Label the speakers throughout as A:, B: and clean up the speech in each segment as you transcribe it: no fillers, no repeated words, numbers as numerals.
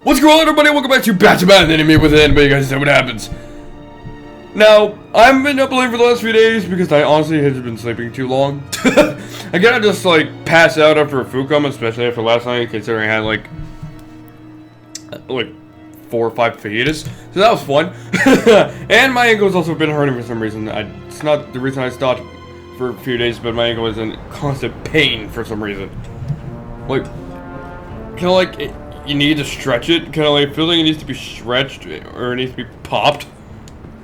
A: What's going on, everybody? Welcome back to Batman Enemy with an Anime, guys. What happens? Now, I've been up late for the last few days because I honestly have been sleeping too long. I gotta just like pass out after a food coma, especially after last night, considering I had like 4 or 5 fajitas. So that was fun. And my ankle's also been hurting for some reason. It's not the reason I stopped for a few days, but my ankle was in constant pain for some reason. Like, kind of like you need to stretch it. Kind of like feels like it needs to be stretched or it needs to be popped,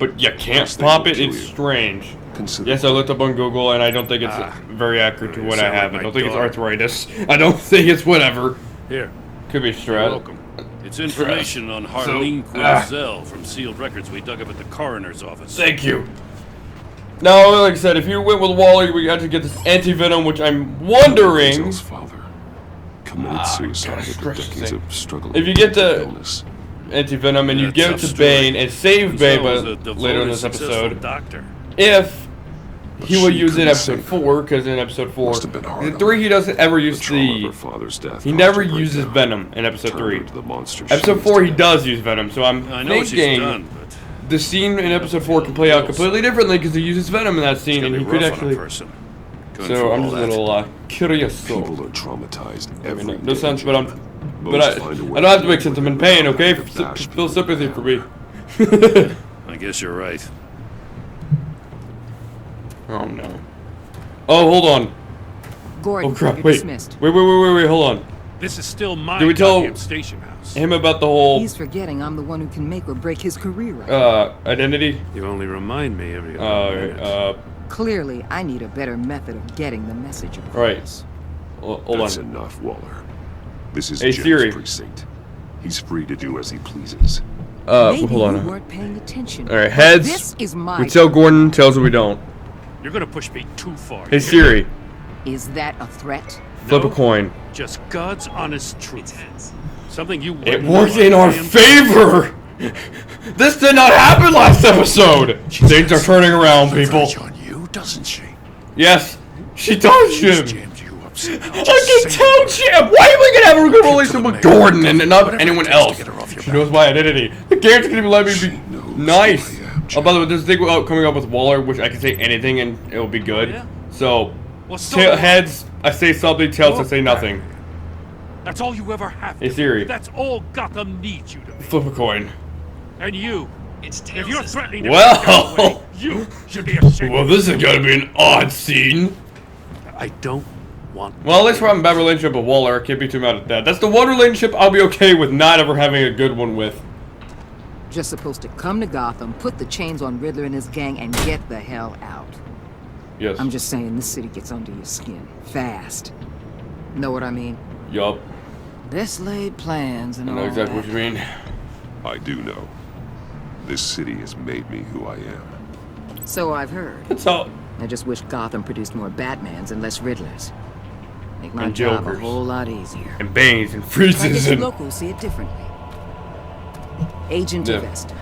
A: but you can't pop it. It's strange. Yes, I looked up on Google, and I don't think it's very accurate to what I have. I don't think it's arthritis. I don't think it's whatever.
B: Here.
A: Could be stress.
B: Welcome. It's information on Harleen Quinzel from sealed records we dug up at the coroner's office.
A: Thank you. Now, like I said, if you went with Wally, we had to get this anti-venom, which I'm wondering.
C: Quinzel's father committed suicide after decades of struggle.
A: If you get the
C: illness.
A: anti-venom and you give it to Bane and save Bane later in this episode, if he will use it in episode 4, because in episode 4, in 3 he doesn't ever use he never uses Venom in episode 3. Episode 4 he does use Venom, so I'm thinking the scene in episode 4 can play out completely differently because he uses Venom in that scene, and he could actually. So I'm just a little curious.
C: People are traumatized every
A: no sense, but I don't have to make sense. I'm in pain, okay? Feel sympathy for me.
B: I guess you're right.
A: Oh no. Oh, hold on.
D: Gordon,
A: oh crap!
D: You're
A: wait.
D: Dismissed.
A: Wait! Hold on.
B: This is still my
A: Did we tell
B: station house.
A: Him about the whole?
D: He's forgetting I'm the one who can make or break his career. Right
A: identity.
B: You only remind me every other minute.
D: Clearly, I need a better method of getting the message across.
A: Right. Hold
C: That's
A: on.
C: enough, Waller. This is
A: Hey,
C: Jim's
A: Siri.
C: precinct. He's free to do as he pleases.
D: Maybe
A: hold on.
D: You weren't paying attention.
A: All right, heads.
D: This is my.
A: We tell Gordon, tails we don't.
B: You're gonna push me too far.
A: Hey Siri.
D: Is that a threat?
A: Flip a coin.
B: Just God's honest truth. Something you.
A: It worked in our favor. This did not happen last episode. Things are turning around, people.
C: On you, doesn't she?
A: Yes, she does, Jim.
C: Jammed you up somehow.
A: I can tell, Jim. Why are we gonna have a good relationship with Gordon and not anyone else? She knows my identity. The game's gonna be letting me be nice. Oh, by the way, there's a thing coming up with Waller, which I can say anything and it'll be good.
B: Yeah?
A: So,
B: Well,
A: heads, I say something. Tails, I say nothing.
B: That's all you ever have.
A: Hey Siri.
B: That's all Gotham needs you to be.
A: Flip a coin.
B: And you. If you're threatening to
A: Well,
B: you should be ashamed.
A: well, this is gonna be an odd scene.
B: I don't want.
A: Well, at least we're having a bad relationship with Waller. I can't be too mad at that. That's the one relationship I'll be okay with not ever having a good one with.
D: Just supposed to come to Gotham, put the chains on Riddler and his gang, and get the hell out.
A: Yes.
D: I'm just saying, this city gets under your skin fast. Know what I mean?
A: Yup.
D: Best laid plans and
A: I
D: all
A: know exactly
D: that.
A: what you mean.
C: I do know. This city has made me who I am.
D: So I've heard.
A: That's all.
D: I just wish Gotham produced more Batmans and less Riddlers. Make my
A: And
D: job
A: Jokers.
D: a whole lot easier.
A: And Banes and
D: I
A: Freezes
D: guess you
A: and.
D: locals see it differently. Agent Vesta.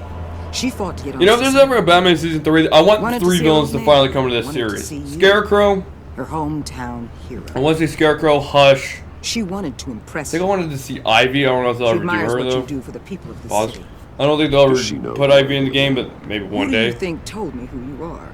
D: She fought to get on.
A: You know, if there's ever a Batman season 3, I want
D: Wanted to
A: 3
D: see
A: villains to
D: old
A: finally
D: man.
A: come to this
D: Wanted to
A: series.
D: see you.
A: Scarecrow.
D: Her hometown hero.
A: I want to see Scarecrow, Hush.
D: She wanted to impress
A: I think I
D: you.
A: wanted to see Ivy. I don't know if they'll
D: She
A: ever do
D: admires
A: her
D: what
A: though.
D: you do for the people of the
A: Pause.
D: city.
A: I don't think they'll
C: Does she
A: ever
C: know
A: put
C: who
A: Ivy in the
C: you
A: game,
C: are?
A: but maybe
D: Who
A: one
D: do you
A: day.
D: think told me who you are?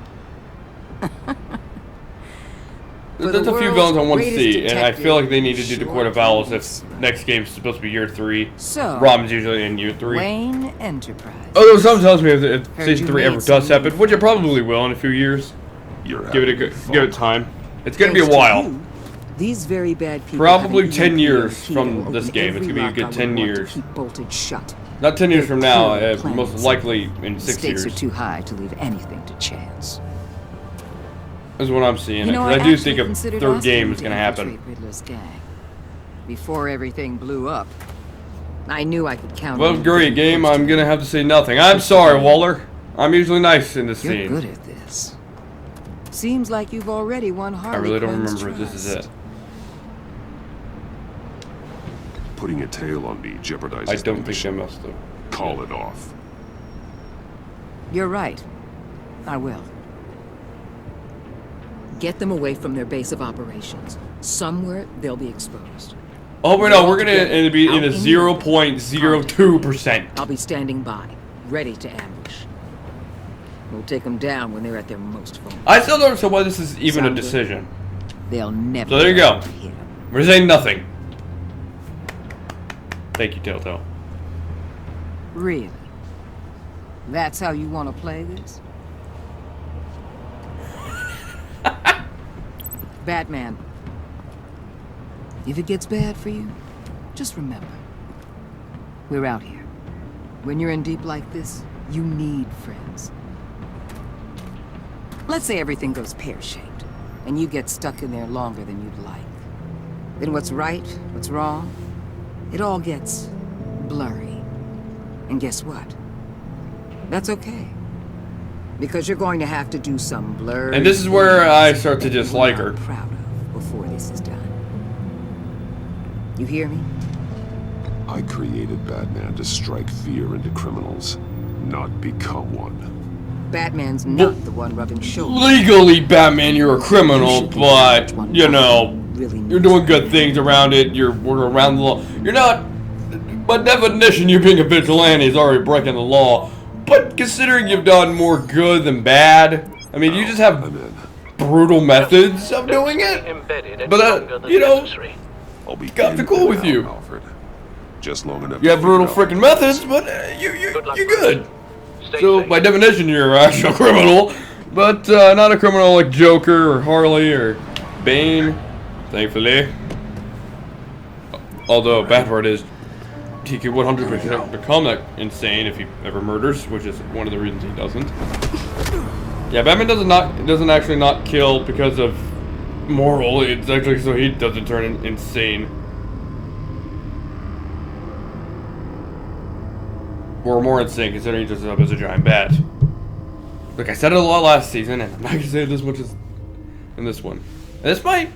A: There's a few villains I want to see, and I feel like they need to do the Court of Owls if next game's supposed to be year 3.
D: So,
A: Robin's usually in year 3.
D: Wayne Enterprise.
A: Although something tells me if
D: Heard
A: season
D: you
A: 3 ever
D: made
A: does
D: some
A: happen, which it probably will in a few years.
C: You're
A: Give it time. It's gonna be a
D: Thanks to
A: while.
D: you, these very bad people
A: Probably
D: have an
A: 10
D: EMP
A: years
D: key
A: from
D: to
A: this
D: open
A: game. It's
D: every
A: gonna
D: lock
A: be a
D: I
A: good
D: would
A: 10
D: want to
A: years.
D: keep bolted shut.
A: Not 10 years from now,
D: Clearly
A: most
D: plans.
A: likely in 6
D: Stakes
A: years.
D: are too high to leave anything to chance.
A: Is what I'm seeing.
D: You know,
A: I do
D: actually
A: think a
D: considered
A: 3rd
D: asking
A: game
D: you
A: is
D: to
A: gonna happen.
D: infiltrate Riddler's gang. Before everything blew up, I knew I could count
A: Well,
D: on you
A: great
D: to be
A: game.
D: close to
A: I'm
D: me.
A: gonna have to say nothing. I'm sorry, Waller. I'm usually nice in this
D: You're
A: scene.
D: good at this. Seems like you've already won Harley
A: I really don't
D: Quinn's
A: remember if this is
D: trust.
A: it.
C: Putting a tail on me jeopardizes
A: I
C: the
A: don't think I
C: mission.
A: must have.
C: Call it off.
D: You're right. I will. Get them away from their base of operations. Somewhere they'll be exposed.
A: Oh, wait, no, we're gonna be in a 0.02%.
D: I'll be standing by, ready to ambush. We'll take them down when they're at their most vulnerable.
A: I still don't understand why this is even a
D: Sound good?
A: decision.
D: They'll never.
A: So there you go.
D: hit 'em.
A: We're saying nothing. Thank you, Telltale.
D: Really? That's how you want to play this? Batman. If it gets bad for you, just remember. We're out here. When you're in deep like this, you need friends. Let's say everything goes pear-shaped, and you get stuck in there longer than you'd like. Then what's right, what's wrong, it all gets blurry. And guess what? That's okay. Because you're going to have to do some blurry...
A: And this is where I start to dislike her.
D: I'm proud of before this is done. You hear me?
C: I created Batman to strike fear into criminals, not become one.
D: Batman's not the one rubbing shoulders.
A: Legally, Batman, you're a criminal, but, you know, you're doing good things around it, you're around the law. You're not, by definition, you being a vigilante is already breaking the law. But considering you've done more good than bad, I mean, you just have brutal methods of doing it. But, you know,
C: I'll be
A: got to cool with you.
C: Alfred. Just long enough.
A: You have brutal freaking methods, but you're good. So, by definition, you're an actual criminal, but not a criminal like Joker or Harley or Bane, thankfully. Although, bad part is, he could 100% become that insane if he ever murders, which is one of the reasons he doesn't. Yeah, Batman doesn't actually not kill because of moral. It's actually so he doesn't turn insane. Or more insane, considering he dresses up as a giant bat. Look, I said it a lot last season, and I'm not gonna say it as much as in this one. And this might.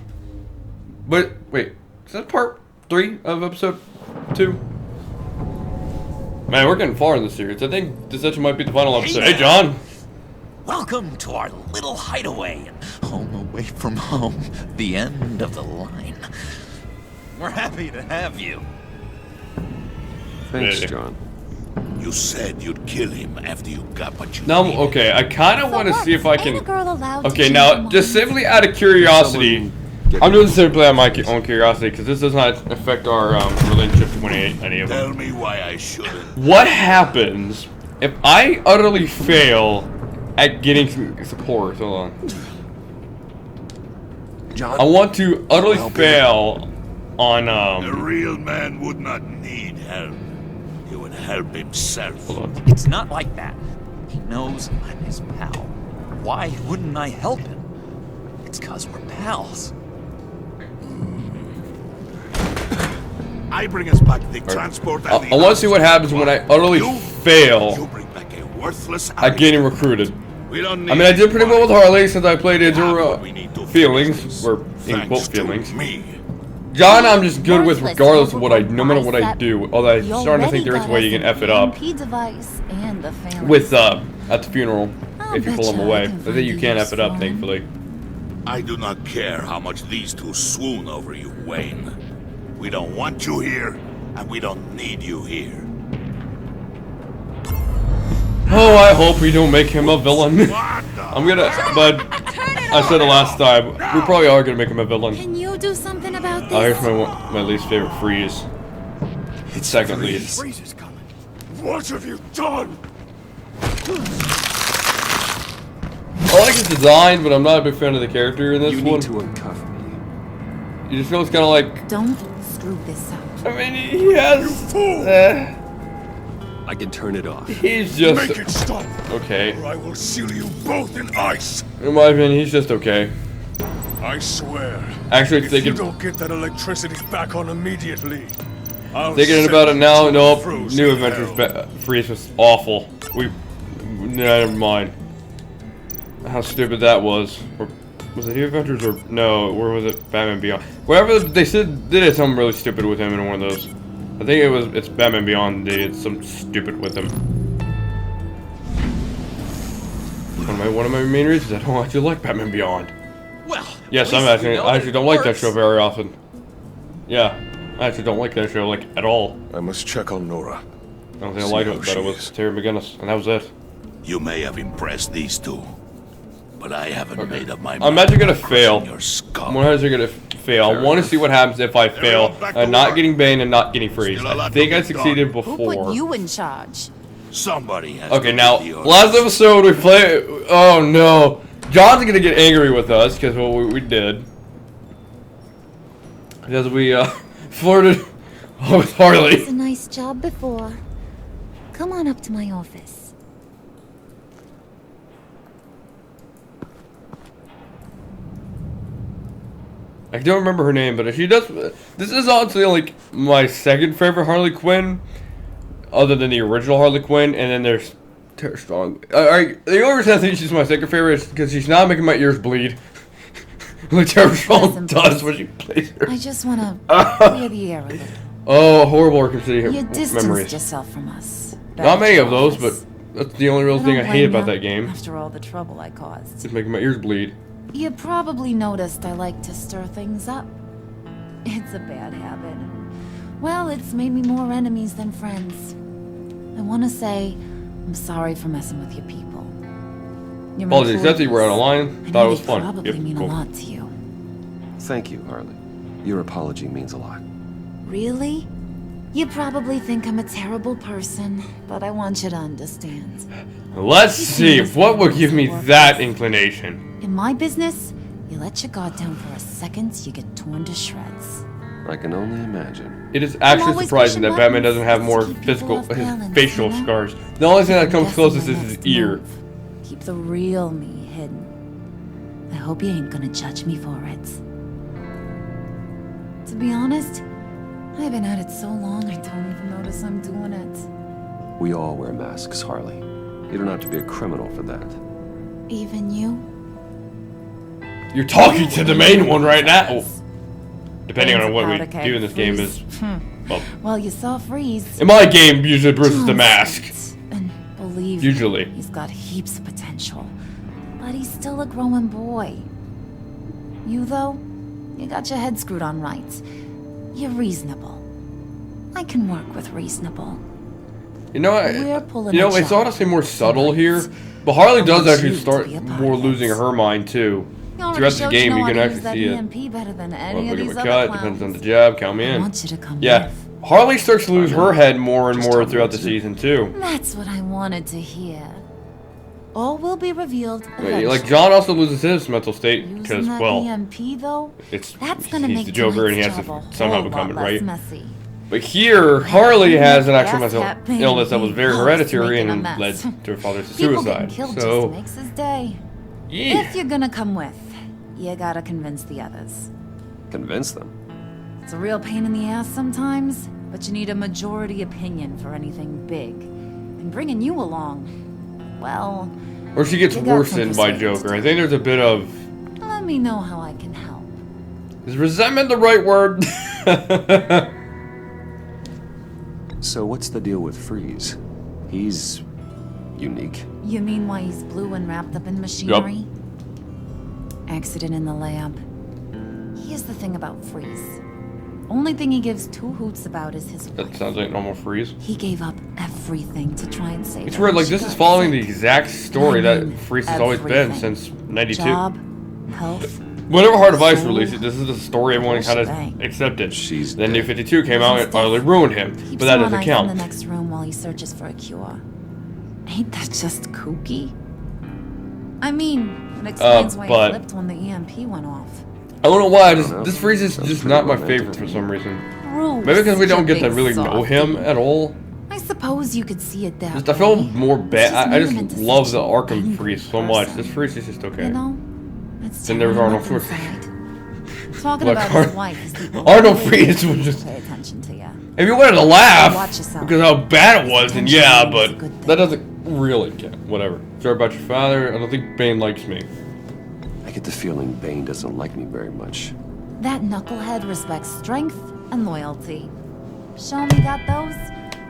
A: But wait, is that part 3 of episode 2? Man, we're getting far in the series. I think this actually might be the final episode. Hey, John.
E: Welcome to our little hideaway. Home away from home. The end of the line. We're happy to have you.
C: Thanks,
A: Yeah.
C: John.
F: You said you'd kill him after you got what you
A: Now,
F: needed.
A: okay, I kind of want to see if I can.
G: Ain't a girl allowed to
A: Okay,
G: choose
A: now,
G: her
A: just
G: mind?
A: simply out of curiosity,
C: Someone
A: I'm doing this simply out of my own curiosity because this does not affect our relationship to any of them.
F: Tell me why I shouldn't.
A: What happens if I utterly fail at getting some support? Hold on.
C: John.
A: I want to utterly fail on
F: A real man would not need help. He would help himself.
A: Hold on.
E: It's not like that. He knows I'm his pal. Why wouldn't I help him? It's 'cause we're pals.
F: I bring us back the transport and
A: I want to see what happens when I utterly
F: You
A: fail
F: bring back a worthless
A: at getting recruited.
F: We don't
A: I mean, I did pretty well with Harley since I played his
F: feelings,
A: feelings, or in quote
F: Thanks to
A: feelings.
F: me.
A: John, I'm just good with
G: Worthless
A: regardless of what I,
G: overboard
A: no matter what I
G: bicep.
A: do. Although I'm
G: You
A: starting to think
G: already
A: there is a
G: got
A: way you
G: us
A: can F it
G: an
A: up
G: EMP device and the family.
A: with at the funeral
G: I'll
A: if you pull
G: betcha
A: them
G: I
A: away.
G: can
A: I
G: find
A: think you
G: a
A: can
G: use
A: F it up,
G: for 'em.
A: thankfully.
F: I do not care how much these two swoon over you, Wayne. We don't want you here, and we don't need you here.
A: Oh, I hope we don't make him a villain.
F: What the?
A: I'm gonna, but I said it last time. We probably are gonna make him a villain.
G: Can you do something about
A: Oh,
G: this?
A: here's my least favorite freeze. It's second least.
F: Freeze is coming. What have you done?
A: I like his design, but I'm not a big fan of the character in this
C: You
A: one.
C: need to uncuff me.
A: You just feel it's kind of like.
G: Don't screw this up.
A: I mean, he has.
H: I can turn it off.
A: He's just
F: Make it stop,
A: okay.
F: or I will seal you both in ice.
A: In my opinion, he's just okay.
F: I swear.
A: Actually,
F: If
A: thinking
F: you don't get that electricity back on immediately, I'll
A: thinking about it now.
F: send you
A: Nope.
F: frozen
A: New
F: hell.
A: Adventures Freeze was awful. Never mind. How stupid that was. Or was it New Adventures or no? Where was it? Batman Beyond. Wherever they said they did something really stupid with him in one of those. I think it's Batman Beyond. They did something stupid with him. One of my main reasons I don't actually like Batman Beyond.
E: Well,
A: Yes,
E: at least
A: I
E: you know
A: actually don't
E: it
A: like that
E: works.
A: show very often. Yeah. I actually don't like that show, like, at all.
C: I must check on Nora.
A: The only thing I liked about it was Terry McGinnis, and that was it.
F: You may have impressed these two, but I haven't made up my mind.
A: I'm actually gonna fail.
F: Your skull.
A: I'm actually gonna fail. I want to see what happens if I fail. Not getting Bane and not getting Freeze. I think I succeeded
G: Who
A: before.
G: put you in charge?
F: Somebody has
A: Okay,
F: to
A: now,
F: get the orders.
A: last episode we played. Oh no. John's gonna get angry with us because what we did. Because we flirted with Harley.
G: It's a nice job before. Come on up to my office.
A: I don't remember her name, but she does. This is honestly like my second favorite Harley Quinn, other than the original Harley Quinn. And then there's Tara Strong. Alright, the only reason I think she's my second favorite is because she's not making my ears bleed. Like Tara Strong
G: Listen,
A: does
G: please.
A: when she plays her.
G: I just want to clear the air a little.
A: Oh, horrible Arkham City
G: You
A: memories.
G: distanced yourself from us.
A: Not many of
G: Bad
A: those,
G: choice.
A: but that's the only real
G: I
A: thing I
G: don't
A: hate
G: blame
A: about
G: you,
A: that game.
G: After all the trouble I caused.
A: It's making my ears bleed.
G: You probably noticed I like to stir things up. It's a bad habit. Well, it's made me more enemies than friends. I want to say I'm sorry for messing with your people. Your
A: Apologies, that's that you were out of line.
G: I
A: Thought
G: know
A: it was
G: they
A: fun.
G: probably
A: Yep,
G: mean
A: cool.
G: a lot to you.
H: Thank you, Harley. Your apology means a lot.
G: Really? You probably think I'm a terrible person, but I want you to understand.
A: Let's see what would give me that inclination.
G: In my business, you let your guard down for a second, you get torn to shreds.
H: I can only imagine.
A: It is actually
G: always
A: surprising that
G: pushing
A: Batman
G: buttons
A: doesn't have
G: to
A: more
G: keep people
A: physical,
G: off
A: his
G: balance,
A: facial
G: you know?
A: scars. The only thing that comes
G: Guessing
A: closest
G: my
A: is his
G: next
A: ear.
G: move. Keep the real me hidden. I hope you ain't gonna judge me for it. To be honest, I've been at it so long I don't even notice I'm doing it.
H: We all wear masks, Harley. You don't have to be a criminal for that.
G: Even you?
A: You're talking to the main one right now. Depending
G: Brains
A: on what we
G: powder keg,
A: do in this game
G: Freeze.
A: is... Well,
G: Well, you saw Freeze.
A: in my game, usually Bruce is the
G: John's
A: mask.
G: sweet, and believe me,
A: Usually.
G: he's got heaps of potential. But he's still a growing boy. You, though, you got your head screwed on right. You're reasonable. I can work with reasonable.
A: You know
G: We're
A: what?
G: pulling
A: You know,
G: a
A: it's
G: job
A: honestly more subtle
G: tonight.
A: here. But Harley
G: I
A: does
G: want
A: actually
G: you to
A: start
G: be a part
A: more
G: of
A: losing
G: it.
A: her mind, too.
G: You already
A: Throughout the
G: showed
A: game,
G: know
A: you
G: how
A: can
G: to
A: actually
G: use that
A: see it.
G: EMP better than any
A: Look
G: of
A: at
G: these
A: my
G: other
A: cut,
G: clowns.
A: depends on the job, count me
G: I
A: in.
G: want you to come
A: Yeah,
G: with.
A: Harley starts to lose her head more and
H: Just
A: more
H: tell me
A: throughout
H: what
A: the
H: to do.
A: season, too.
G: That's what I wanted to hear. All will be revealed
A: Like,
G: eventually.
A: John also loses his mental state because,
G: Using that
A: well,
G: EMP though,
A: it's
G: that's gonna
A: he's
G: make
A: the Joker and he has
G: tonight's job
A: to
G: a
A: somehow
G: whole
A: become it,
G: lot less
A: right?
G: messy.
A: But here, Harley has an actual
G: Yes,
A: mental
G: that baby
A: illness that was very
G: loves
A: hereditary
G: making a
A: and
G: mess.
A: led to her father's
G: People getting
A: suicide.
G: killed
A: So,
G: just makes his day.
A: yeah.
G: If you're gonna come with, you gotta convince the others.
H: Convince them.
G: It's a real pain in the ass sometimes, but you need a majority opinion for anything big. And bringing you along, well,
A: Or she gets
G: You got
A: worsened by
G: some persuading
A: Joker. I think there's a bit of...
G: let me know how I can help.
A: Is resentment the right word?
H: So what's the deal with Freeze? He's unique.
G: You mean why he's blue and wrapped up in machinery? Accident in the lab. Here's the thing about Freeze. Only thing he gives two hoots about is his
A: That
G: wife.
A: sounds like normal Freeze.
G: He gave up everything to try and save
A: It's
G: her.
A: weird, like,
G: She
A: this is
G: got
A: following the
G: sick.
A: exact story
G: I
A: that
G: mean,
A: Freeze has always been
G: everything.
A: since 92.
G: Job, health,
A: Whenever Heart of Ice
G: soul,
A: released it, this is the story everyone kind of
G: shebang.
A: accepted.
H: She's
A: Then New
H: dead.
A: 52 came out and
G: He's
A: utterly
G: dead.
A: ruined him.
G: Keeps
A: But that
G: him on
A: doesn't
G: ice in
A: count.
G: the next room while he searches for a cure. Ain't that just kooky? I mean, it explains why
A: but-
G: he flipped when the EMP went off.
A: I don't know why,
H: I don't know.
A: this Freeze is
H: Sounds
A: just
H: pretty
A: not my
H: romantic
A: favorite
H: to
A: for
H: me.
A: some reason.
G: Bruce,
A: Maybe because we don't
G: you
A: get to
G: big
A: really know him
G: softy.
A: at all.
G: I suppose you could see it that
A: Just, I feel
G: way.
A: more bad.
G: It's
A: I
G: made him
A: just
G: into
A: love
G: such
A: the
G: an
A: Arkham
G: angry
A: Freeze so much.
G: person.
A: This Freeze is just okay.
G: You know, it's
A: Then there's
G: tearing
A: Arnold
G: him up
A: Schwarzenegger.
G: inside. Talking
A: Like
G: about
A: Ar-
G: his wife is the
A: Arnold
G: only way
A: Freeze was
G: to
A: just-
G: pay attention to you.
A: If you wanted to
G: Watch
A: laugh
G: yourself.
A: because how bad it was, then
G: Attention
A: yeah,
G: is a
A: but
G: good thing.
A: that doesn't really count. Whatever. Sorry about your father. I don't think Bane likes me.
H: I get the feeling Bane doesn't like me very much.
G: That knucklehead respects strength and loyalty. Show me got those,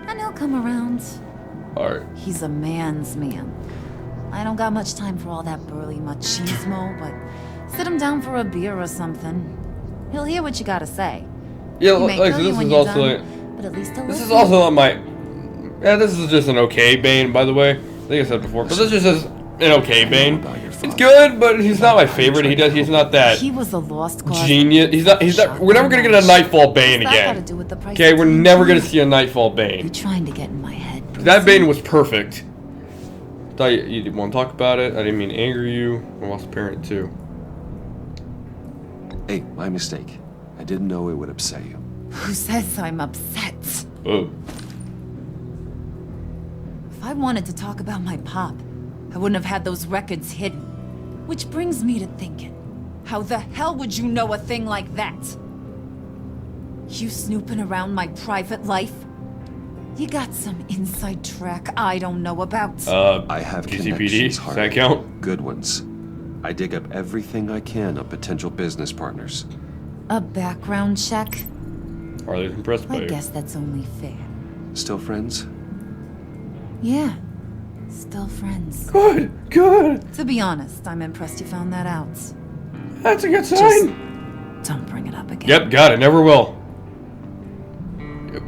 G: and he'll come around.
A: Alright.
G: He's a man's man. I don't got much time for all that burly machismo, but sit him down for a beer or something. He'll hear what you gotta say.
A: Yeah,
G: You may
A: like
G: kill
A: this
G: you when
A: is
G: you're
A: also
G: done, but at least
A: this is also not my. Yeah, this is just an okay Bane, by the way. I think I said before, but this is just an okay Bane. It's good, but he's not my favorite. He's not that
G: He was a lost cause.
A: genius. He's not. We're never gonna get a Nightfall Bane
G: What's that
A: again.
G: gotta do with the price
A: Okay,
G: of
A: we're
G: TNT?
A: never gonna see a Nightfall Bane.
G: You're trying to get in my head, Bruce.
A: That Bane was perfect. Thought you didn't want to talk about it. I didn't mean to anger you. I lost a parent too.
H: Hey, my mistake. I didn't know it would upset you.
G: Who says I'm upset?
A: Oh.
G: If I wanted to talk about my pop, I wouldn't have had those records hidden. Which brings me to thinking, how the hell would you know a thing like that? You snooping around my private life? You got some inside track I don't know about.
H: I have
A: GCPD,
H: connections,
A: does
H: Harley.
A: that count?
H: Good ones. I dig up everything I can on potential business partners.
G: A background check?
A: Harley's impressed by
G: I
A: you.
G: guess that's only fair.
H: Still friends?
G: Yeah. Still friends.
A: Good, good.
G: To be honest, I'm impressed you found that out.
A: That's a good
G: Just
A: sign.
G: don't bring it up again.
A: Yep, got it. Never will.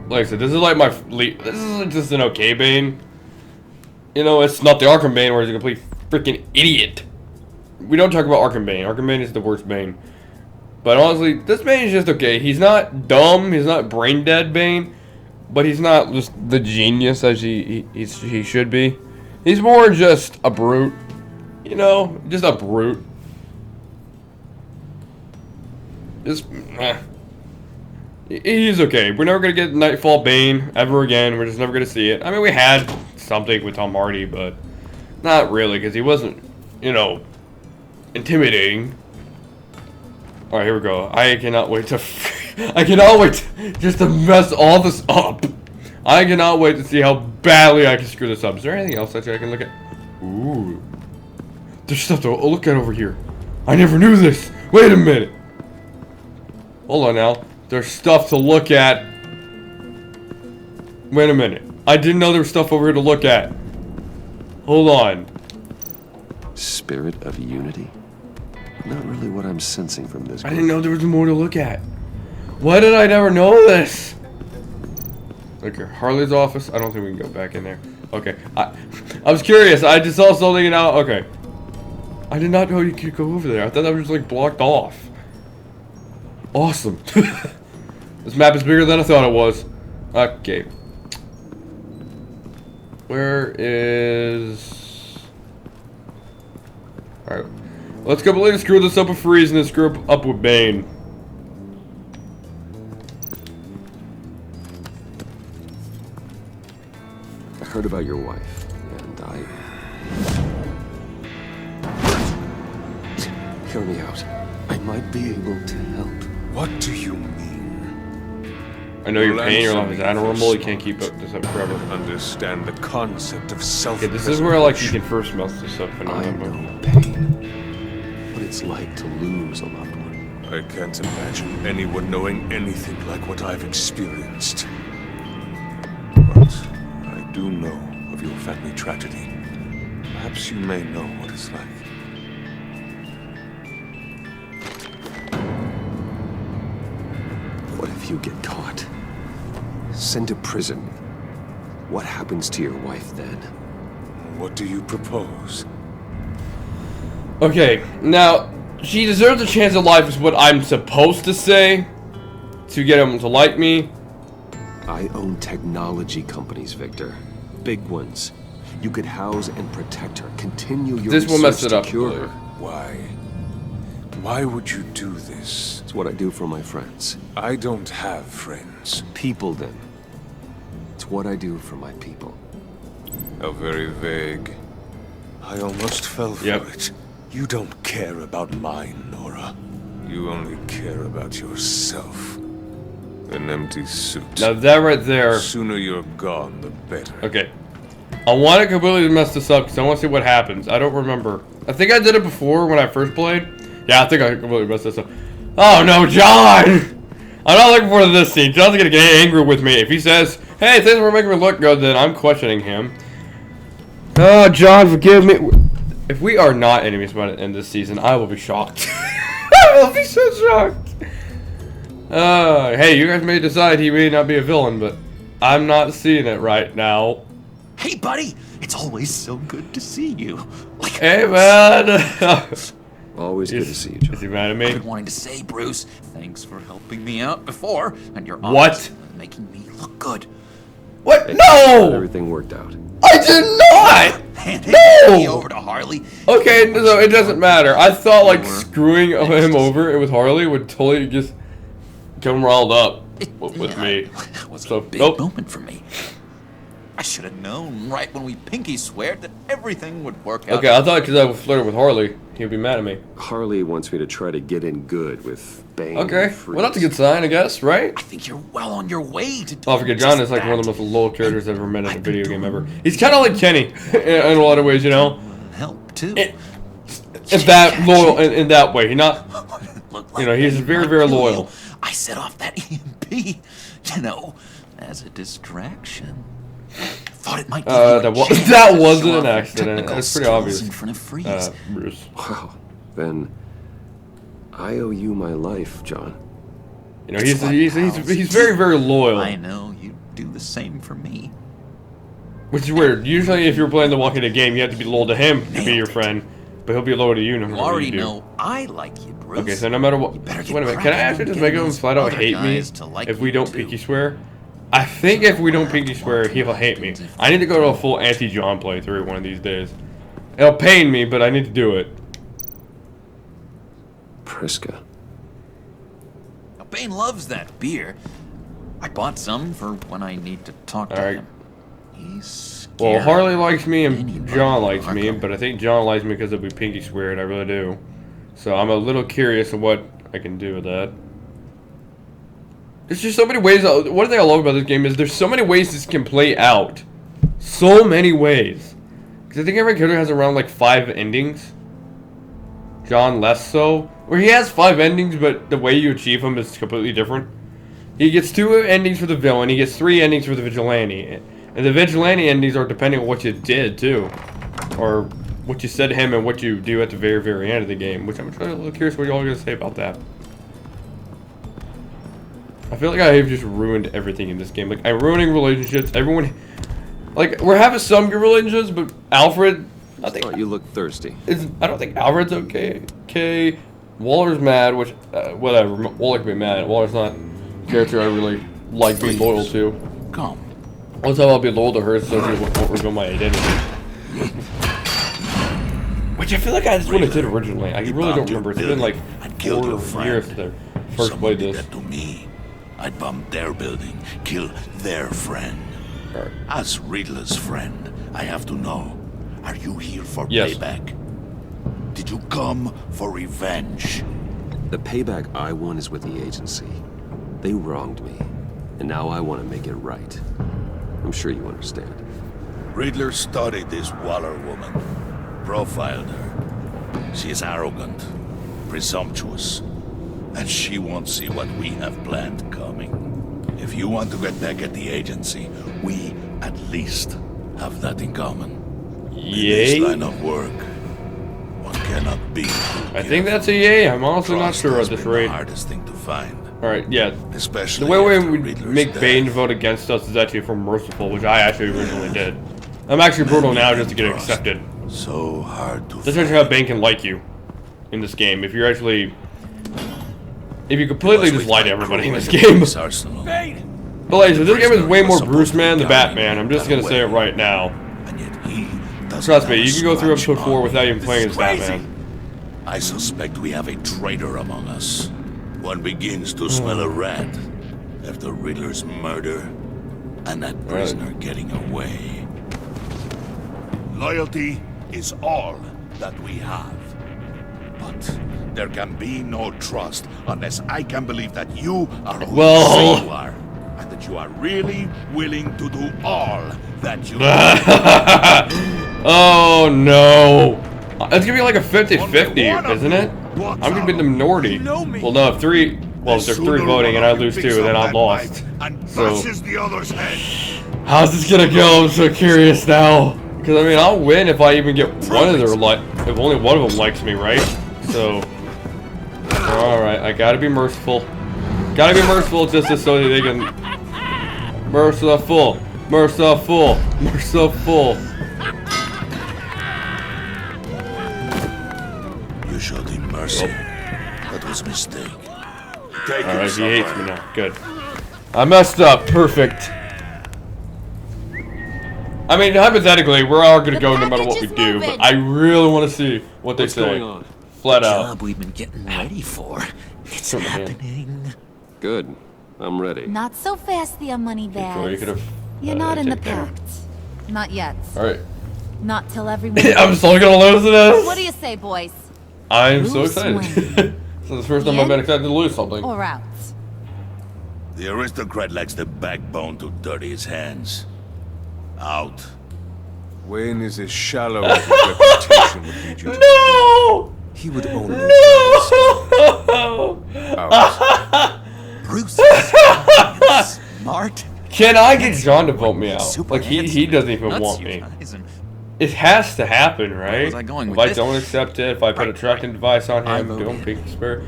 A: Like I said, this is like my. This is just an okay Bane. You know, it's not the Arkham Bane where he's a complete freaking idiot. We don't talk about Arkham Bane. Arkham Bane is the worst Bane. But honestly, this Bane is just okay. He's not dumb. He's not brain dead Bane. But he's not just the genius as he should be. He's more just a brute. You know, just a brute. Just, he's okay. We're never gonna get Nightfall Bane ever again. We're just never gonna see it. I mean, we had something with Tom Hardy, but not really, because he wasn't, you know, intimidating. All right, here we go. I cannot wait to. I cannot wait just to mess all this up. I cannot wait to see how badly I can screw this up. Is there anything else actually I can look at? Ooh, there's stuff to look at over here. I never knew this. Wait a minute. Hold on now. There's stuff to look at. Wait a minute. I didn't know there was stuff over here to look at. Hold on.
H: Spirit of unity? Not really what I'm sensing from this
A: I
H: group.
A: didn't know there was more to look at. Why did I never know this? Okay, Harley's office. I don't think we can go back in there. Okay. I was curious. I just saw something and now. Okay. I did not know you could go over there. I thought that was just like blocked off. Awesome. This map is bigger than I thought it was. Okay. Where is... Alright. Let's completely screw this up with Freeze and then screw up with Bane.
H: I heard about your wife, and Hear me out. I might be able to help.
C: What do you mean?
A: I know your
C: Well,
A: pain, your
C: answer
A: life is
C: me
A: admirable, you
C: first,
A: can't keep this up forever.
C: Understand the concept of self.
A: Okay, this is where like you can first mess this up and
H: I
A: remember.
H: know pain. What it's like to lose a loved one.
C: I can't imagine anyone knowing anything like what I've experienced. But I do know of your family tragedy. Perhaps you may know what it's like.
H: What if you get caught? Sent to prison. What happens to your wife then?
C: What do you propose?
A: Okay, now, she deserves a chance at life is what I'm supposed to say to get him to like me.
H: I own technology companies, Victor. Big ones. You could house and protect her. Continue your
A: This will mess
H: research
A: it up,
H: to cure
A: really.
H: her.
C: Why? Why would you do this?
H: It's what I do for my friends.
C: I don't have friends.
H: People, then. It's what I do for my people.
C: How very vague. I almost fell for
A: Yep.
C: it. You don't care about mine, Nora. You only care about yourself. An empty suit.
A: Now that right there.
C: The sooner you're gone, the better.
A: Okay. I want to completely mess this up because I want to see what happens. I don't remember. I think I did it before when I first played. Yeah, I think I completely messed this up. Oh no, John! I'm not looking forward to this scene. John's gonna get angry with me. If he says, hey, things were making me look good, then I'm questioning him. Oh, John, forgive me. If we are not enemies by the end of this season, I will be shocked. I will be so shocked. Hey, you guys may decide he may not be a villain, but I'm not seeing it right now.
E: Hey, buddy! It's always so good to see you.
A: Hey, man!
H: Always good to see you, John.
A: Is he mad at me?
E: I've been wanting to say, Bruce, thanks for helping me out before, and you're
A: What?
E: making me look good.
A: What? No!
H: Everything worked out.
A: I did not!
E: Handing
A: No!
E: me over to Harley.
A: Okay, so it doesn't matter. I thought, like, screwing him over with Harley would totally just get him riled up with me.
E: It was
A: So,
E: a big
A: nope.
E: moment for me. I should have known right when we pinky sweared that everything would work out.
A: Okay, I thought because I flirted with Harley, he'd be mad at me.
H: Harley wants me to try to get in good with Bane.
A: Okay, well, that's a good sign, I guess, right?
E: I think you're well on your way to
A: Oh, I forget, John is like one of the most loyal characters I've ever met in a video game ever. He's kind of like Kenny in a lot of ways, you know?
E: help too.
A: In that loyal, in that way. He's not, you know, he's very, very loyal.
E: I set off that EMP, you know, as a distraction. Thought it might be
A: that wasn't an accident. That's pretty obvious.
E: In front of Freeze.
A: Bruce.
H: Wow. Then I owe you my life, John.
A: You know, he's very, very loyal.
E: I know you do the same for me.
A: Which is weird. Usually, if you're playing the Walking Dead game, you have to be loyal to him to be your friend, but he'll be loyal to you no matter
E: You
A: what
E: already
A: you do.
E: know I like you, Bruce.
A: Okay, so no matter what.
E: better
A: Wait
E: get
A: a minute. Can I
E: cracking
A: actually
E: on
A: just make him
E: getting
A: flat out
E: those
A: hate me
E: guys to like
A: if we
E: you
A: don't
E: too.
A: pinky swear? I think if we don't pinky swear, he'll hate me. I need to go to a full anti-John playthrough one of these days. It'll pain me, but I need to do it.
H: Priska.
E: Now, Bane loves that beer. I bought some for when I need to talk to
A: Alright.
E: him. He's
A: Well,
E: scared.
A: Harley likes me and
E: Anybody
A: John likes me,
E: Arkham.
A: but I think John likes me because we pinky sweared. I really do. So I'm a little curious of what I can do with that. There's just so many ways. One thing I love about this game is there's so many ways this can play out. So many ways. Because I think every character has around like 5 endings. John less so. Where he has 5 endings, but the way you achieve them is completely different. He gets 2 endings for the villain. He gets 3 endings for the vigilante. And the vigilante endings are depending on what you did, too. Or what you said to him and what you do at the very, very end of the game. Which I'm a little curious what y'all are going to say about that. I feel like I have just ruined everything in this game. Like, I'm ruining relationships. Everyone... Like, we're having some good relationships, but Alfred... I think...
H: Thought you looked thirsty.
A: I don't think Alfred's okay. Okay. Waller's mad, which... whatever. Waller can be mad. Waller's not a character I really like being loyal to.
F: Come.
A: One time I'll be loyal to her, so she won't reveal my identity. Which I feel like that's what I did originally. I really don't remember. It's been like 4 years since I first played this.
F: That to me. I'd bomb their building, kill their friend.
A: Alright.
F: As Riddler's friend, I have to know, are you here for
A: Yes.
F: payback? Did you come for revenge?
H: The payback I want is with the agency. They wronged me, and now I want to make it right. I'm sure you understand.
F: Riddler studied this Waller woman, profiled her. She is arrogant, presumptuous, and she won't see what we have planned coming. If you want to get back at the agency, we at least have that in common. In
A: Yay?
F: this line of work, one cannot be.
A: I think that's a yay. I'm honestly not sure at this
F: The
A: rate.
F: hardest thing to find,
A: Alright, yeah.
F: especially
A: The way
F: after
A: we
F: Riddler's
A: make
F: death.
A: Bane vote against us is actually from Merciful, which I actually originally did. I'm actually brutal now just to get accepted.
F: So hard to
A: That's actually how Bane can like you in this game. If you're actually... If you completely just lie to everybody in this game. But like, so this game is way more Bruce Man than Batman. I'm just gonna say it right now.
F: And yet he doesn't
A: Trust me,
F: have
A: you can go through
F: scratch
A: episode 4
F: on
A: without
F: me.
A: even playing as
F: This is crazy.
A: Batman.
F: I suspect we have a traitor among us. One begins to smell a rat after Riddler's murder and that prisoner getting away. Loyalty is all that we have. But there can be no trust unless I can believe that you are who you say you are. And that you are really willing to do all that you
A: Oh no. It's gonna be like a 50-50, isn't it? I'm gonna be the minority. Well, no, if there's 3 voting and I lose 2, then I'm lost. So,
F: the other's head.
A: how's this gonna go? I'm so curious now. Because, I mean, I'll win if I even get one of their if only one of them likes me, right? So, alright, I gotta be merciful. Gotta be merciful just so that they can. Merciful. Merciful. Merciful.
F: You showed him mercy. That was a mistake.
A: Alright, he hates me now. Good. I messed up. Perfect. I mean, hypothetically, we're all gonna go no matter what we do, but I really want to see what they say.
H: What's going on?
A: Flat
E: The
A: out.
E: job we've been getting ready for. It's
A: Come on, man.
E: happening.
H: Good. I'm ready.
G: Not so fast, the money
A: Before you
G: bags.
A: could have.
G: You're not in the Pact. Not yet.
A: Alright.
G: Not till everyone.
A: I'm still gonna lose to this.
G: What do you say, boys?
A: I'm so
G: Bruce
A: excited.
G: Wayne.
A: So it's the first time I've been excited to lose something.
G: Or out?
F: The aristocrat lacks the backbone to dirty his hands. Out.
C: Wayne is as shallow as his reputation would lead you to.
A: No!
C: He would only
A: No!
C: out.
E: Bruce is smart.
A: Can I get John to vote me out?
E: Super
A: Like he
E: handsome.
A: doesn't even
E: Nuts,
A: want
E: you
A: me.
E: guys, and
A: It has to happen, right?
E: was I going
A: If
E: with
A: I
E: this?
A: don't accept it, if I put a tracking device on
E: I
A: him,
E: vote
A: do him
E: in.
A: pink spur.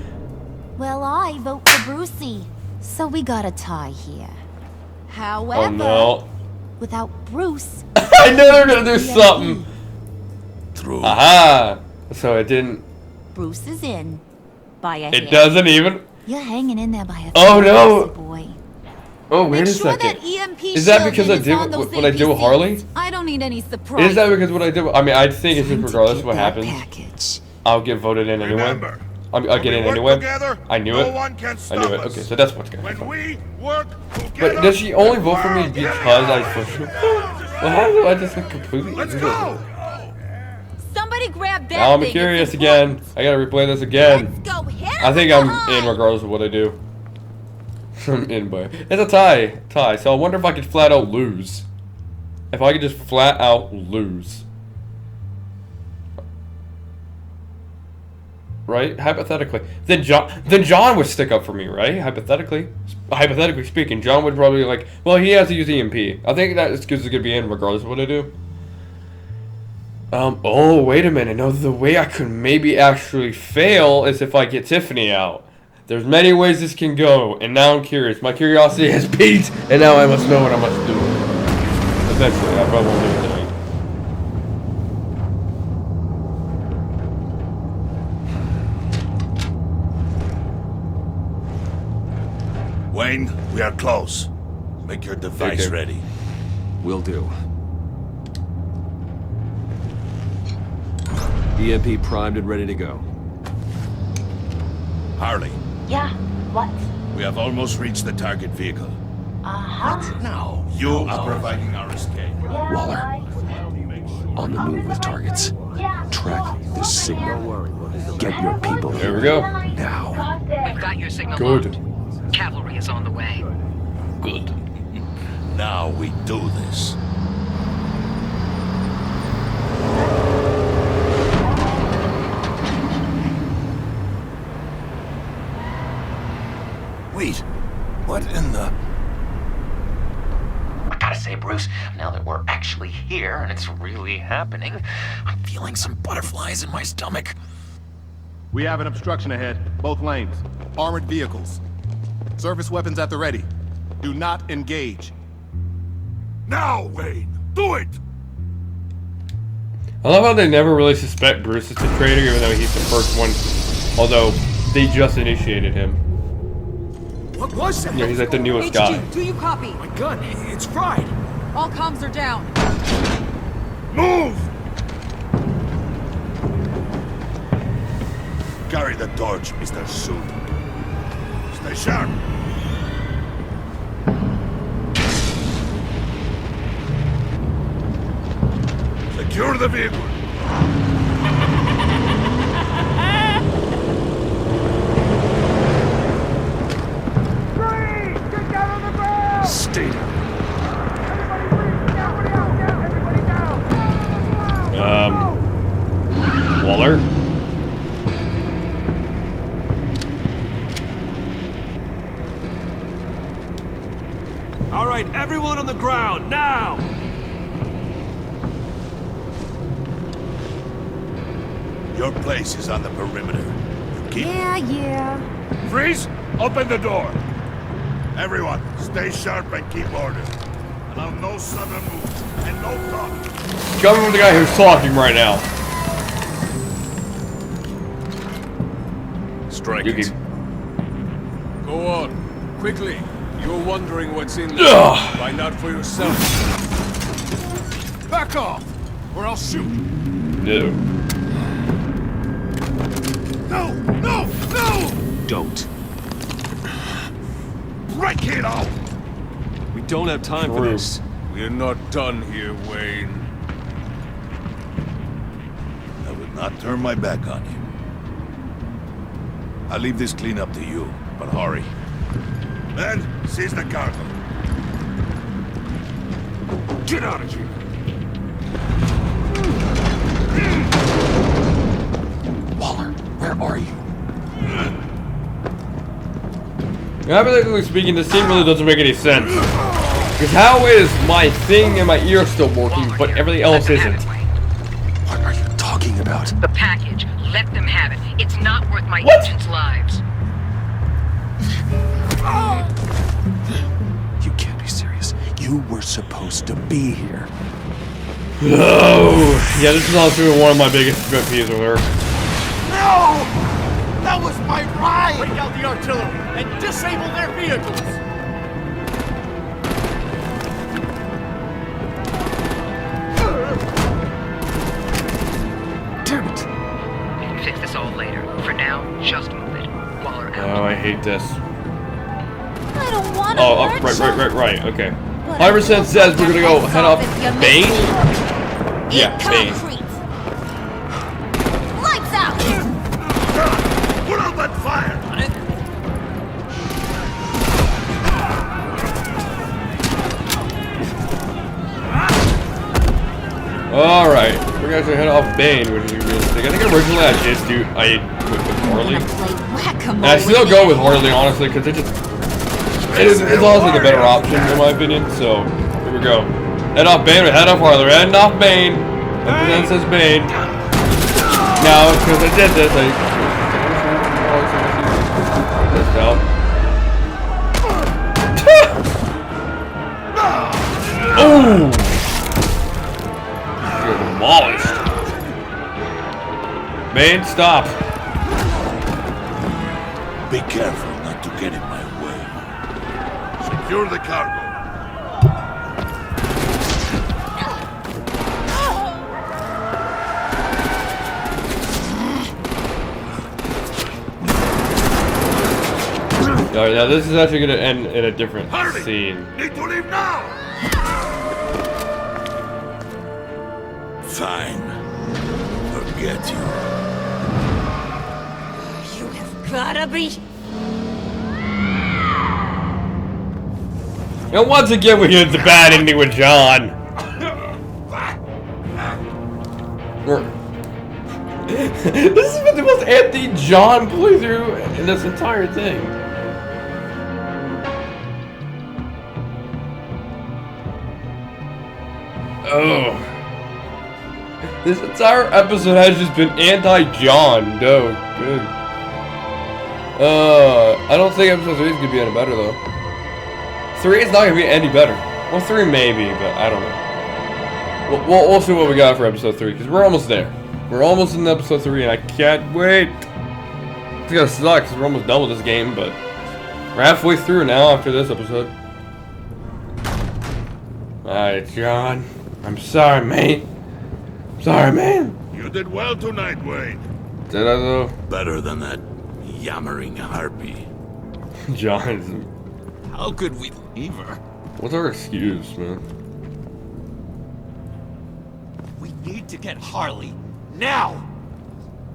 G: Well, I vote for Brucey. So we got a tie here. However,
A: Oh no.
G: without Bruce,
A: I knew they were gonna do something.
F: True.
A: Aha! So it didn't.
G: Bruce is in. By a
A: It
G: hair.
A: doesn't even.
G: You're hanging in there by a
A: Oh,
G: thread,
A: no.
G: boy.
A: Oh, wait
G: Make
A: a
G: sure
A: second.
G: that EMP
A: Is that
G: shielding
A: because I
G: is
A: did
G: on those
A: what I did with
G: APCs.
A: Harley?
G: I don't need any surprise.
A: Is that because what I did? I mean, I think it's just regardless of what happens,
D: Package.
A: I'll get voted in anyway.
F: Remember,
A: I'll
F: when
A: get
F: we
A: in
F: work
A: anyway.
F: together,
A: I knew
F: no
A: it.
F: one can
A: I
F: stop
A: knew it.
F: us.
A: Okay, so that's what's gonna
F: When
A: happen.
F: we work together,
A: But does she only vote for me
F: the
A: because
F: world
A: I pushed her? Well, how do I just like completely?
F: Let's go!
G: Somebody grab that
A: Now I'm
G: thing.
A: curious
G: It's
A: again.
G: important.
A: I gotta replay this again.
G: Let's go. Hit
A: I think
G: him
A: I'm
G: behind.
A: in regardless of what I do. I'm in, but it's a tie. So I wonder if I could flat out lose. If I could just flat out lose. Right? Hypothetically. Then John would stick up for me, right? Hypothetically speaking, John would probably like, well, he has to use EMP. I think that excuse is gonna be in regardless of what I do. Oh, wait a minute. No, the way I could maybe actually fail is if I get Tiffany out. There's many ways this can go, and now I'm curious. My curiosity has peaked, and now I must know what I must do. Eventually, I probably won't do anything.
F: Wayne, we are close. Make your device
A: Okay.
F: ready.
H: Will do. EMP primed and ready to go.
F: Harley,
I: Yeah, what?
F: we have almost reached the target vehicle.
I: Uh-huh.
E: No.
F: You are providing our escape.
H: Waller, on the move with targets. Track this signal. Get your people
A: There
H: here.
A: we go.
H: Now.
J: We've got your signal
A: Good.
J: locked. Cavalry is on the way.
F: Good. Now we do this.
E: Wait. What in the...
I: I gotta say, Bruce, now that we're actually here and it's really happening,
E: I'm feeling some butterflies in my stomach.
K: We have an obstruction ahead, both lanes. Armored vehicles. Service weapons at the ready. Do not engage.
F: Now, Wayne! Do it!
A: I love how they never really suspect Bruce is the traitor, even though he's the first one. Although, they just initiated him.
L: What was that?
A: Yeah, he's like the newest guy.
L: Do you copy? My gun, it's fried.
D: All comms are down.
F: Move! Carry the torch, Mr. Suit. Stay sharp. Secure the vehicle.
H: Stay down.
A: Waller?
L: All right, everyone on the ground, now!
F: Your place is on the perimeter. You keep...
G: Yeah.
F: Freeze! Open the door! Everyone, stay sharp and keep order. Allow no sudden moves and no talk.
A: Coming with the guy who's talking right now.
C: Strike
A: You
C: it.
A: can-
C: Go on, quickly. You're wondering what's in there.
A: Ugh.
C: Find out for yourself.
K: Back off, or I'll shoot.
A: No.
F: No! No! No!
H: Don't.
F: Break it out!
C: We don't have time for
A: True.
C: this. We're not done here, Wayne.
F: I will not turn my back on you. I'll leave this clean up to you, but hurry. Men, seize the cargo.
C: Get out of here.
H: Waller, where are you?
A: Hypothetically speaking, this scene really doesn't make any sense. Because how is my thing and my ear still working, but everything else isn't?
H: What are you talking about?
J: The package. Let them have it. It's not worth my
A: What?
J: agents' lives.
H: You can't be serious. You were supposed to be here.
A: Oh, yeah, this is also one of my biggest pet peeves with her.
L: No! That was my ride! Bring out the artillery and disable their vehicles!
H: Damn it!
J: We can fix this all later. For now, just move it. Waller out.
A: Oh, I hate this.
G: I don't want to
A: Oh,
G: hurt
A: right, okay.
G: But I
A: 100%
G: will
A: says
G: cut
A: we're gonna
G: your
A: go
G: heads
A: head
G: off
A: off
G: if you make
A: Bane?
G: me.
A: Yeah,
G: Eat
A: Bane.
G: concrete. Lights out!
F: Put out that fire!
A: Alright, we're gonna head off Bane, which is realistic. I think originally I went with Harley.
G: I'm gonna play whack-a-mole
A: And I still
G: with
A: go
G: it.
A: with Harley, honestly, because it's honestly the better option, in my opinion. So, here we go. Head off Bane, head off Harley, head off Bane. That says Bane. Now, because I did this, this out. Oh! You're demolished. Bane, stop.
F: Be careful not to get in my way. Secure the cargo.
A: Alright, now this is actually gonna end in a different
F: Harley!
A: scene.
F: Need to leave now! Fine. Forget you.
J: You have gotta be.
A: And once again, we get the bad ending with John. This has been the most anti-John playthrough in this entire thing. Oh. This entire episode has just been anti-John. No, good. I don't think episode 3 is gonna be any better though. 3 is not gonna be any better. Well, 3 maybe, but I don't know. We'll see what we got for episode 3 because we're almost there. We're almost in episode 3, and I can't wait. It's gonna suck because we're almost done with this game, but we're halfway through now after this episode. Alright, John. I'm sorry, mate. Sorry, man.
F: You did well tonight, Wayne.
A: Did I though?
F: Better than that yammering harpy.
A: John,
E: How could we leave her?
A: what's our excuse, man?
L: We need to get Harley now!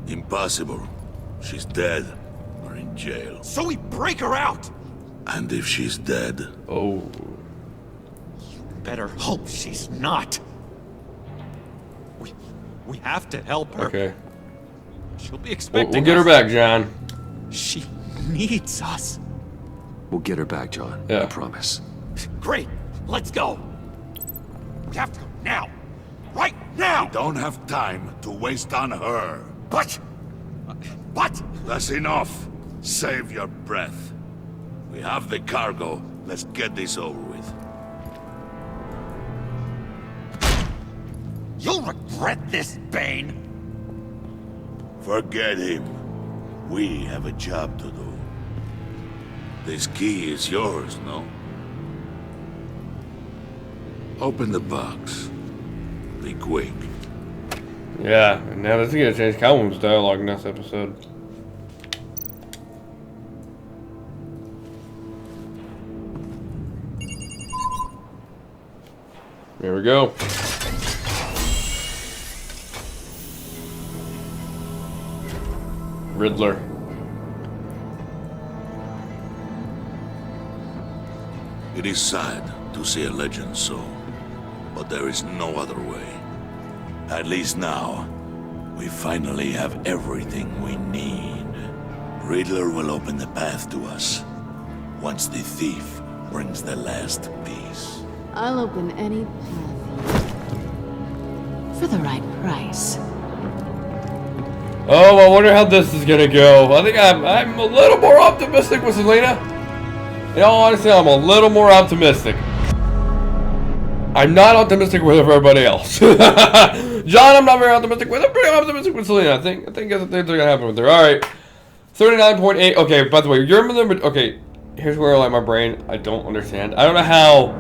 F: Impossible. She's dead or in jail.
L: So we break her out!
F: And if she's dead,
A: Oh.
L: Better hope she's not. We have to help her.
A: Okay.
L: She'll be
A: We'll
L: expecting
A: get her
L: us.
A: back, John.
L: She needs us.
H: We'll get her back, John.
A: Yeah.
H: I promise.
L: Great. Let's go. We have to go now. Right now.
F: don't have time to waste on her.
L: But
F: That's enough. Save your breath. We have the cargo, Let's get this over with.
E: You'll regret this, Bane.
F: Forget him. We have a job to do. This key is yours, no? Open the box. Be quick.
A: Yeah, and now let's get to change Calhoun's dialogue next episode. There we go. Riddler.
F: It is sad to see a legend so, but there is no other way. At least now, we finally have everything we need. Riddler will open the path to us, once the thief brings the last piece.
M: I'll open any path for the right price.
A: Oh, I wonder how this is gonna go. I think I'm a little more optimistic with Selena. In all honesty, I'm a little more optimistic. I'm not optimistic with everybody else. John, I'm not very optimistic with. I'm pretty optimistic with Selena. I think things are gonna happen with her. All right, 39.8. Okay, by the way, you're in the. Okay, here's where like my brain. I don't understand. I don't know how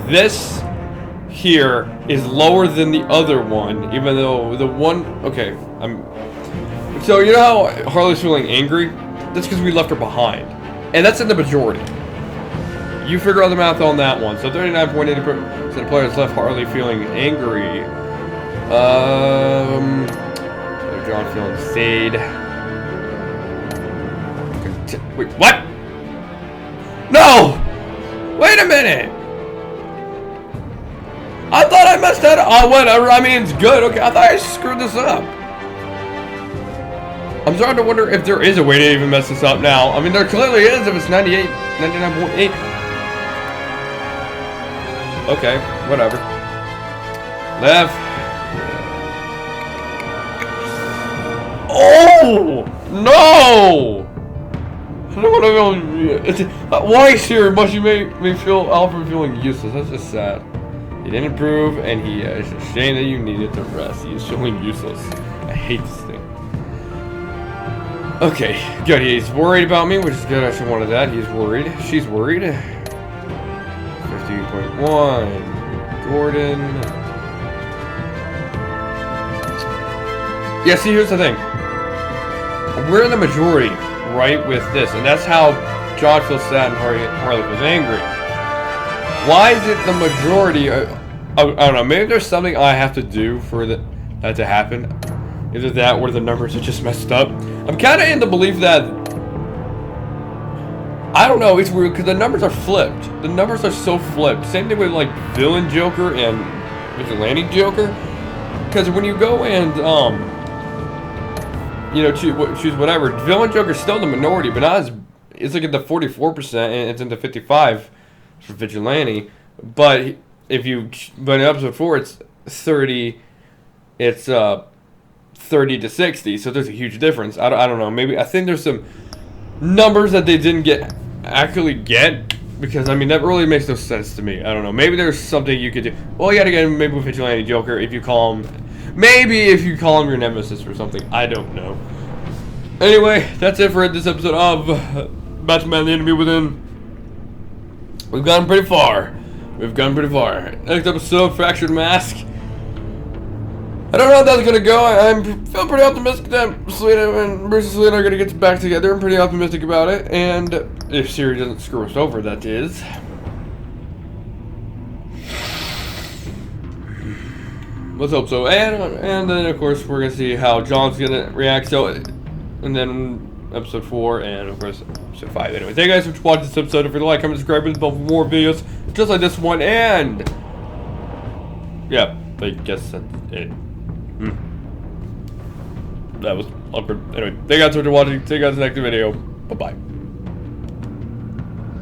A: this here is lower than the other one, even though the one. Okay, So you know how Harley's feeling angry? That's because we left her behind, and that's in the majority. You figure out the math on that one. So 39.8% of players left Harley feeling angry. John feeling sad. Wait, what? No! Wait a minute! I thought I messed that up. Oh, whatever. I mean, it's good. Okay, I thought I screwed this up. I'm starting to wonder if there is a way to even mess this up now. I mean, there clearly is if it's 99.8. Okay, whatever. Left. Oh! No! I don't want to feel... Why, sir, must you make me feel Alfred feeling useless? That's just sad. He didn't improve, and it's a shame that you needed to rest. He is feeling useless. I hate this thing. Okay, good. He's worried about me, which is good. I actually wanted that. He's worried. She's worried. 15.1. Gordon. Yeah, see, here's the thing. We're in the majority, right, with this. And that's how John feels sad and Harley feels angry. Why is it the majority? I don't know. Maybe there's something I have to do for that to happen. Either that or the numbers are just messed up. I'm kind of in the belief that... I don't know, it's weird because the numbers are flipped. The numbers are so flipped. Same thing with like Villain Joker and Vigilante Joker. Because when you go and, you know, choose whatever, Villain Joker's still the minority, but not as... It's like at the 44% and it's in the 55% for Vigilante. But if you... But in episode 4, it's 30... It's, 30 to 60, so there's a huge difference. I don't know, maybe I think there's some numbers that they didn't actually get, because I mean that really makes no sense to me. I don't know, maybe there's something you could do. Well, yet again, maybe with Vigilante Joker, if you call him, maybe if you call him your nemesis or something, I don't know. Anyway, that's it for this episode of Batman: The Enemy Within. We've gone pretty far. Next episode, Fractured Mask. I don't know how that's gonna go. I feel pretty optimistic that Selena and Bruce and Selena are gonna get back together. I'm pretty optimistic about it, and if Siri doesn't screw us over, that is. Let's hope so. And then of course we're gonna see how John's gonna react. So, and then episode 4 and of course episode 5. Anyway, thank you guys for watching this episode. If you like, comment, subscribe, and for more videos just like this one. And yeah, I guess that's it. That was awkward. Anyway, thank you guys for watching. See you guys in the next video. Bye-bye.